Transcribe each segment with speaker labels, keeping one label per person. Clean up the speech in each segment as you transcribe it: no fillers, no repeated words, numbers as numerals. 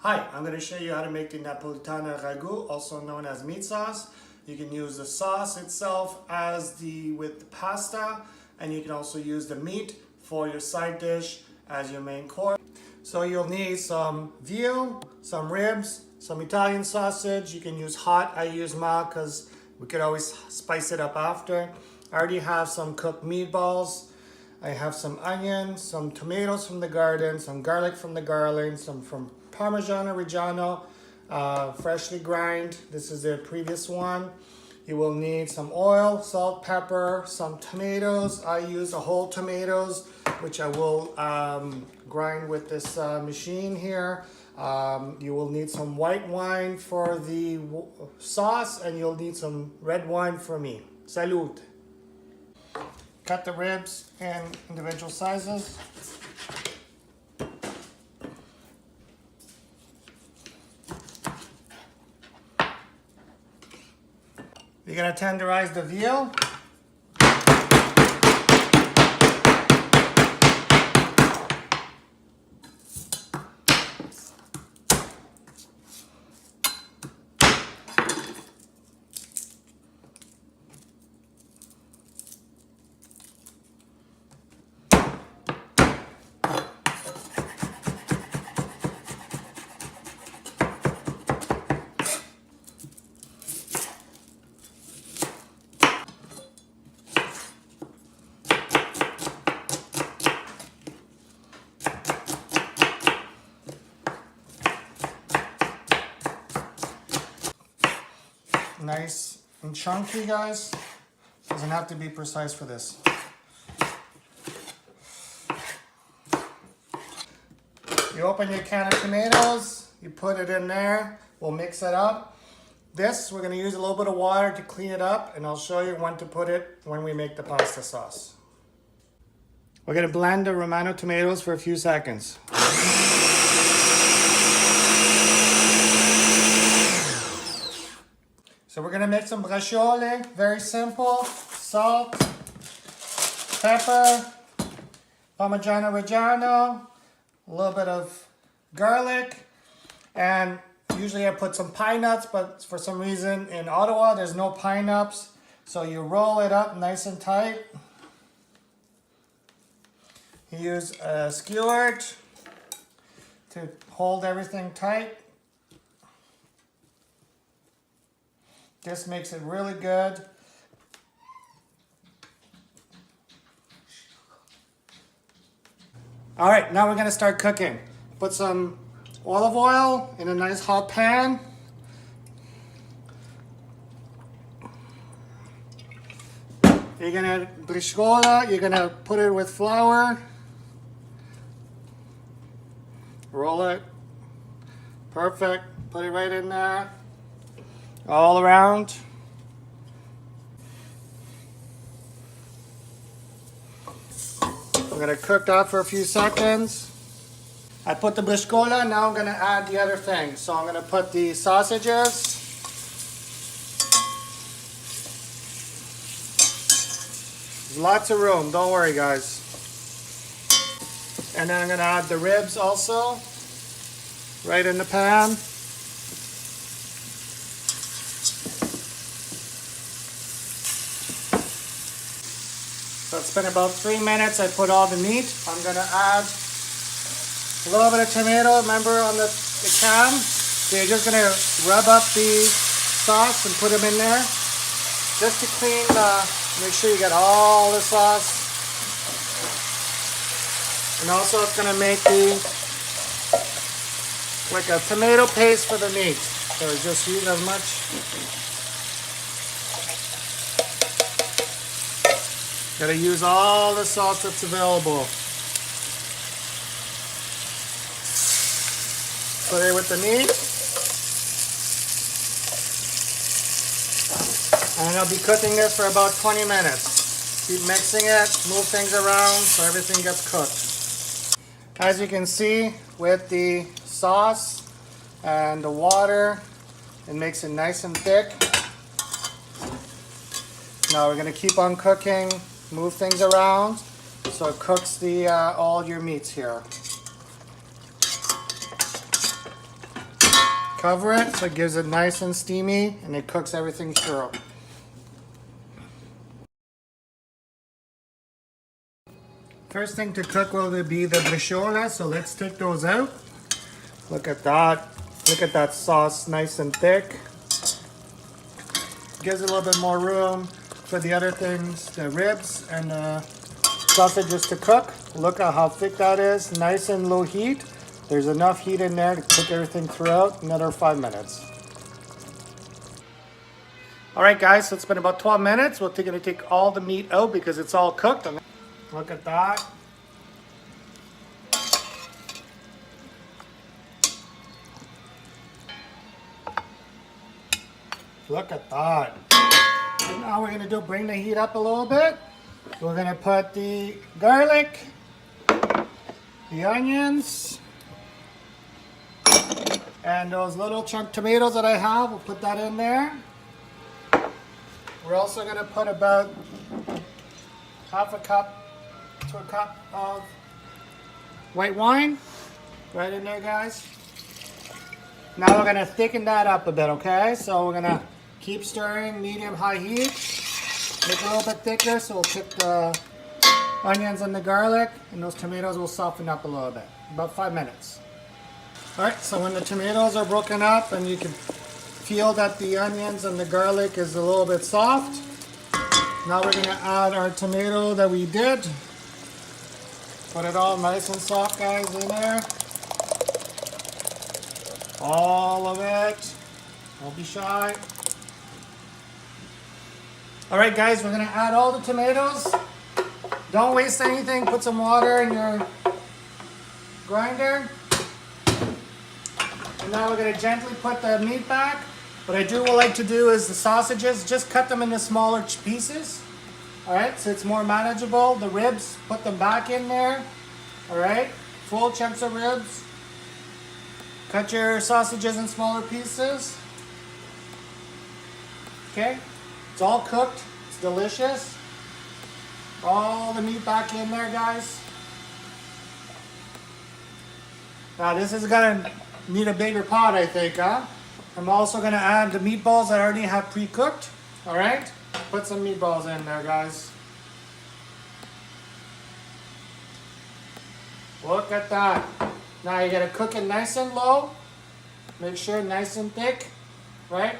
Speaker 1: Hi, I'm going to show you how to make the Napolitana Ragu, also known as meat sauce. You can use the sauce itself with the pasta, and you can also use the meat for your side dish as your main course. So you'll need some veal, some ribs, some Italian sausage. You can use hot, I use mild because we could always spice it up after. I already have some cooked meatballs. I have some onions, some tomatoes from the garden, some garlic from the garden, some from Parmigiano Reggiano, freshly ground. This is the previous one. You will need some oil, salt, pepper, some tomatoes. I use a whole tomatoes, which I will grind with this machine here. You will need some white wine for the sauce, and you'll need some red wine for me. Salute. Cut the ribs in individual sizes. You're going to tenderize the veal. Nice and chunky, guys. Doesn't have to be precise for this. You open your can of tomatoes, you put it in there, we'll mix it up. This, we're gonna use a little bit of water to clean it up, and I'll show you when to put it when we make the pasta sauce. We're gonna blend the Romano tomatoes for a few seconds. So we're gonna make some braciole, very simple. Salt, pepper, Parmigiano Reggiano, a little bit of garlic, and usually I put some pine nuts, but for some reason in Ottawa there's no pine nuts. So you roll it up nice and tight. You use a skewer to hold everything tight. This makes it really good. All right, now we're gonna start cooking. Put some olive oil in a nice hot pan. You're gonna briscola, you're gonna put it with flour. Roll it. Perfect, put it right in there. All around. I'm gonna cook that for a few seconds. I put the briscola, now I'm gonna add the other things. So I'm gonna put the sausages. There's lots of room, don't worry guys. And then I'm gonna add the ribs also, right in the pan. So it's been about 3 minutes. I put all the meat. I'm gonna add a little bit of tomato, remember on the can. So you're just gonna rub up the sauce and put them in there. Just to clean make sure you get all the sauce. And also it's gonna make like a tomato paste for the meat. So just use as much. Gotta use all the sauce that's available. Put it with the meat. And I'll be cooking this for about 20 minutes. Keep mixing it, move things around so everything gets cooked. As you can see, with the sauce and the water, it makes it nice and thick. Now we're gonna keep on cooking. Move things around so it cooks all your meats here. cover it so it gives it nice and steamy and it cooks everything through. First thing to cook will be the briciola, so let's take those out. Look at that. Look at that sauce, nice and thick. Gives it a little bit more room for the other things, the ribs and the sausages to cook. Look at how thick that is, nice and low heat. There's enough heat in there to cook everything throughout, another 5 minutes. All right guys, so it's been about 12 minutes. We're going to take all the meat out because it's all cooked. Look at that. Look at that. And now we're going to bring the heat up a little bit. We're going to put the garlic, the onions, and those little chunk tomatoes that I have. We'll put that in there. We're also going to put about half a cup to a cup of white wine right in there, guys. Now we're going to thicken that up a bit, okay? So we're going to keep stirring, medium-high heat. Make it a little bit thicker so we'll cook the onions and the garlic, and those tomatoes will soften up a little bit. About 5 minutes. Alright, so when the tomatoes are broken up and you can feel that the onions and the garlic is a little bit soft, now we're going to add our tomato that we did. Put it all nice and soft, guys, in there. All of it. Don't be shy. Alright guys, we're going to add all the tomatoes. Don't waste anything. Put some water in your grinder. And now we're going to gently put the meat back. What I do like to do is the sausages, just cut them into smaller pieces. Alright, so it's more manageable. The ribs, put them back in there. Alright, full chunks of ribs. Cut your sausages in smaller pieces. Okay, it's all cooked. It's delicious. All the meat back in there, guys. Now this is gonna need a bigger pot, I think, huh? I'm also gonna add the meatballs that I already have pre-cooked. Alright, put some meatballs in there, guys. Look at that. Now you gotta cook it nice and low. Make sure nice and thick, right?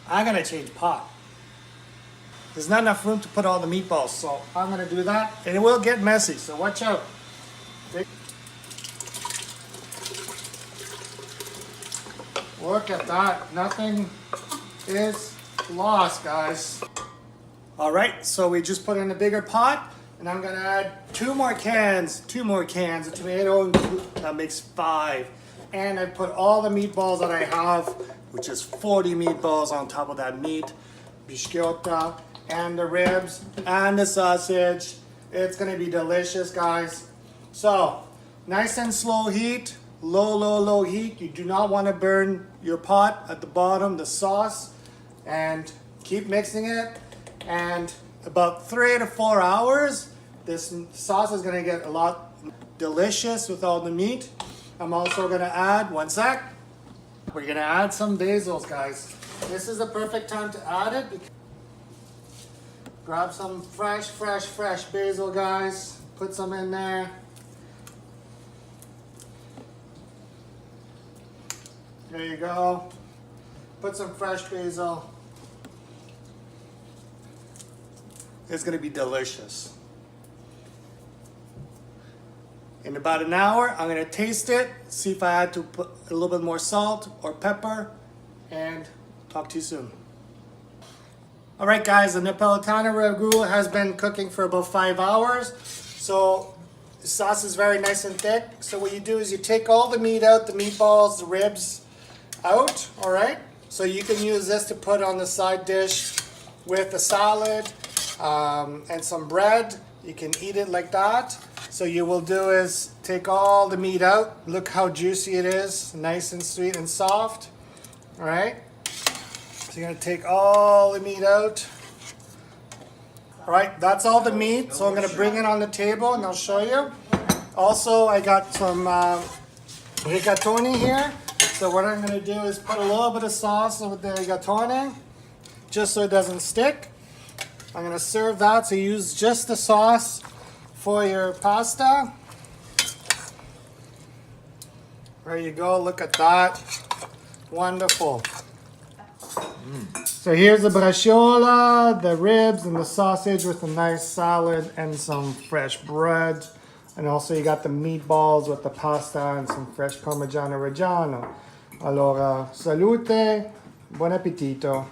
Speaker 1: I'm gonna change pot. There's not enough room to put all the meatballs, so I'm gonna do that. And it will get messy, so watch out. Look at that. Nothing is lost, guys. All right, so we just put in a bigger pot. And I'm gonna add two more cans of tomato, that makes 5. And I put all the meatballs that I have, which is 40 meatballs on top of that meat, biscotta, and the ribs, and the sausage. It's gonna be delicious, guys. So, nice and slow heat, low heat. You do not wanna burn your pot at the bottom, the sauce, and keep mixing it. And about 3 to 4 hours, this sauce is gonna get a lot delicious with all the meat. I'm also gonna add, one sec, we're gonna add some basils, guys. This is the perfect time to add it. Grab some fresh basil, guys. Put some in there. There you go. Put some fresh basil. It's gonna be delicious. In about an hour, I'm gonna taste it, see if I had to put a little bit more salt or pepper, and talk to you soon. All right, guys, the Napolitana Ragu has been cooking for about 5 hours. So the sauce is very nice and thick. So what you do is you take all the meat out, the meatballs, the ribs out, all right? So you can use this to put on the side dish with a salad and some bread. You can eat it like that. So you will do is take all the meat out. Look how juicy it is, nice and sweet and soft, all right? So you're gonna take all the meat out. All right, that's all the meat. So I'm gonna bring it on the table and I'll show you. Also, I got some rigatoni here. So what I'm gonna do is put a little bit of sauce with the rigatoni, just so it doesn't stick. I'm gonna serve that, so use just the sauce for your pasta. There you go, look at that. Wonderful. So here's the braciola, the ribs, and the sausage with a nice salad and some fresh bread. And also you got the meatballs with the pasta and some fresh Parmigiano Reggiano. Allora, salute, buon appetito.